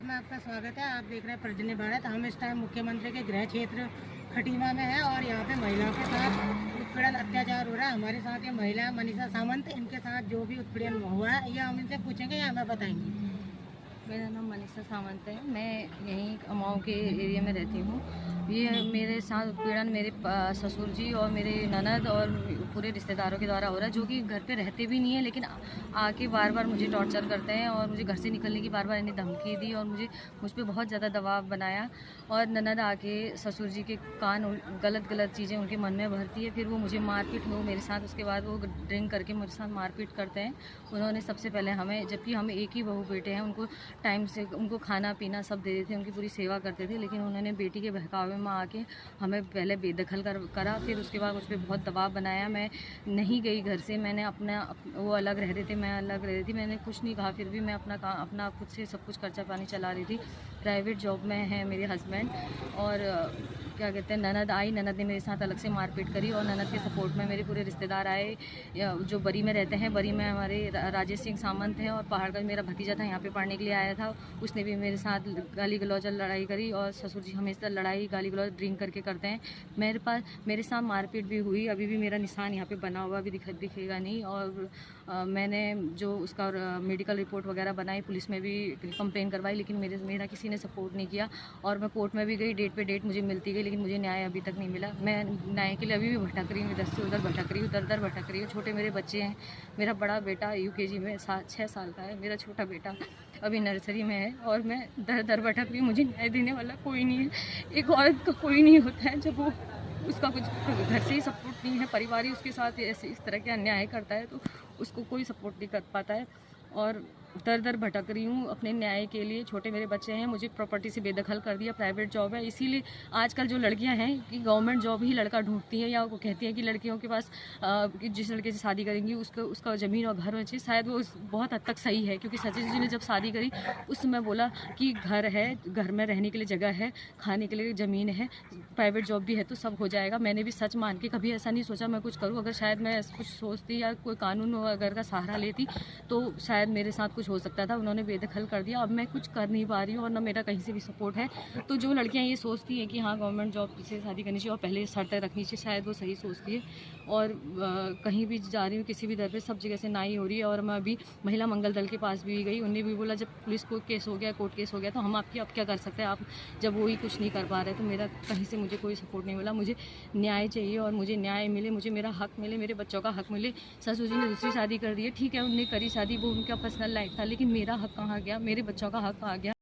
में आपका स्वागत है। आप देख रहे हैं पर्जन्य भारत। हम इस टाइम मुख्यमंत्री के गृह क्षेत्र खटीमा में है और यहाँ पे महिलाओं के साथ उत्पीड़न अत्याचार हो रहा है। हमारे साथ ये महिला मनीषा सामंत, इनके साथ जो भी उत्पीड़न हुआ है ये हम इनसे पूछेंगे या हमें बताएंगी। मेरा नाम मनीषा सावंत है। मैं यहीं अमाओं के एरिया में रहती हूँ। ये मेरे साथ उत्पीड़न मेरे ससुर जी और मेरे ननद और पूरे रिश्तेदारों के द्वारा हो रहा है, जो कि घर पे रहते भी नहीं है, लेकिन आके बार बार मुझे टॉर्चर करते हैं और मुझे घर से निकलने की बार बार इन्हें धमकी दी और मुझ पर बहुत ज़्यादा दबाव बनाया। और ननद आके ससुर जी के कान गलत गलत चीज़ें उनके मन में भरती है, फिर वो मुझे मारपीट वो मेरे साथ, उसके बाद वो ड्रिंक करके मेरे साथ मारपीट करते हैं। उन्होंने सबसे पहले हमें, जबकि हम एक ही बहू बेटे हैं, उनको टाइम से उनको खाना पीना सब दे देते थे, उनकी पूरी सेवा करते थे, लेकिन उन्होंने बेटी के बहकावे में आके हमें पहले बेदखल करा, फिर उसके बाद उस पर बहुत दबाव बनाया। मैं नहीं गई घर से, मैंने वो अलग रह रहे थे, मैं अलग रह रही थी, मैंने कुछ नहीं कहा, फिर भी मैं अपना खुद से सब कुछ खर्चा पानी चला रही थी। प्राइवेट जॉब में है मेरे हस्बैंड। और क्या कहते हैं, ननद ने मेरे साथ अलग से मारपीट करी और ननद के सपोर्ट में मेरे पूरे रिश्तेदार आए जो बरी में रहते हैं। बरी में हमारे राजेश सिंह सामंत हैं और पहाड़गंज मेरा भतीजा था, यहाँ पे पढ़ने के लिए आया था, उसने भी मेरे साथ गाली गलौज लड़ाई करी। और ससुर जी हमेशा लड़ाई गाली गलौज ड्रिंक करके करते हैं। मेरे साथ मारपीट भी हुई, अभी भी मेरा निशान यहाँ पे बना हुआ भी दिखेगा नहीं। और मैंने जो उसका मेडिकल रिपोर्ट वगैरह बनाई, पुलिस में भी कंप्लेन करवाई, लेकिन मेरा किसी ने सपोर्ट नहीं किया। और मैं कोर्ट में भी गई, डेट पे डेट मुझे मिलती गई, लेकिन मुझे न्याय अभी तक नहीं मिला। मैं न्याय के लिए अभी भी भटक रही हूँ, इधर से उधर भटक रही हूँ, दर भटक रही हूँ। छोटे मेरे बच्चे हैं, मेरा बड़ा बेटा UKG में 6 साल का है, मेरा छोटा बेटा अभी नर्सरी में है, और मैं दर भटक रही हूँ। मुझे न्याय देने वाला कोई नहीं है। एक औरत का कोई नहीं होता है जब वो उसका कुछ घर से ही सपोर्ट नहीं है, परिवार ही उसके साथ ऐसे इस तरह के अन्याय करता है, तो उसको कोई सपोर्ट नहीं कर पाता है। और दर भटक रही हूँ अपने न्याय के लिए। छोटे मेरे बच्चे हैं, मुझे प्रॉपर्टी से बेदखल कर दिया, प्राइवेट जॉब है, इसीलिए आजकल जो लड़कियां हैं कि गवर्नमेंट जॉब ही लड़का ढूंढती हैं, या वो कहती हैं कि लड़कियों के पास कि जिस लड़के से शादी करेंगी उसका ज़मीन और घर होना चाहिए। शायद वो बहुत हद तक सही है, क्योंकि सचिन जी ने जब शादी करी उस समय बोला कि घर है, घर में रहने के लिए जगह है, खाने के लिए ज़मीन है, प्राइवेट जॉब भी है, तो सब हो जाएगा। मैंने भी सच मान के कभी ऐसा नहीं सोचा मैं कुछ करूँ। अगर शायद मैं कुछ सोचती या कोई कानून वगैरह का सहारा लेती तो शायद मेरे साथ कुछ हो सकता था। उन्होंने बेदखल कर दिया, अब मैं कुछ कर नहीं पा रही हूँ और ना मेरा कहीं से भी सपोर्ट है। तो जो लड़कियाँ ये सोचती हैं कि हाँ गवर्नमेंट जॉब से शादी करनी चाहिए और पहले शर्तें रखनी चाहिए, शायद वो सही सोचती है। और कहीं भी जा रही हूँ, किसी भी दर पे सब जगह से नाई हो रही है। और मैं अभी महिला मंगल दल के पास भी गई, उन्हें भी बोला जब पुलिस को केस हो गया, कोर्ट केस हो गया, तो हम आपकी अब क्या कर सकते हैं, आप जब वो ही कुछ नहीं कर पा रहे। तो मेरा कहीं से मुझे कोई सपोर्ट नहीं मिला। मुझे न्याय चाहिए और मुझे न्याय मिले, मुझे मेरा हक मिले, मेरे बच्चों का हक मिले। ससुर जी ने दूसरी शादी कर दी है, ठीक है, उनने करी शादी, वो उनका पर्सनल लाइफ था, लेकिन मेरा हक कहाँ गया, मेरे बच्चों का हक कहाँ गया।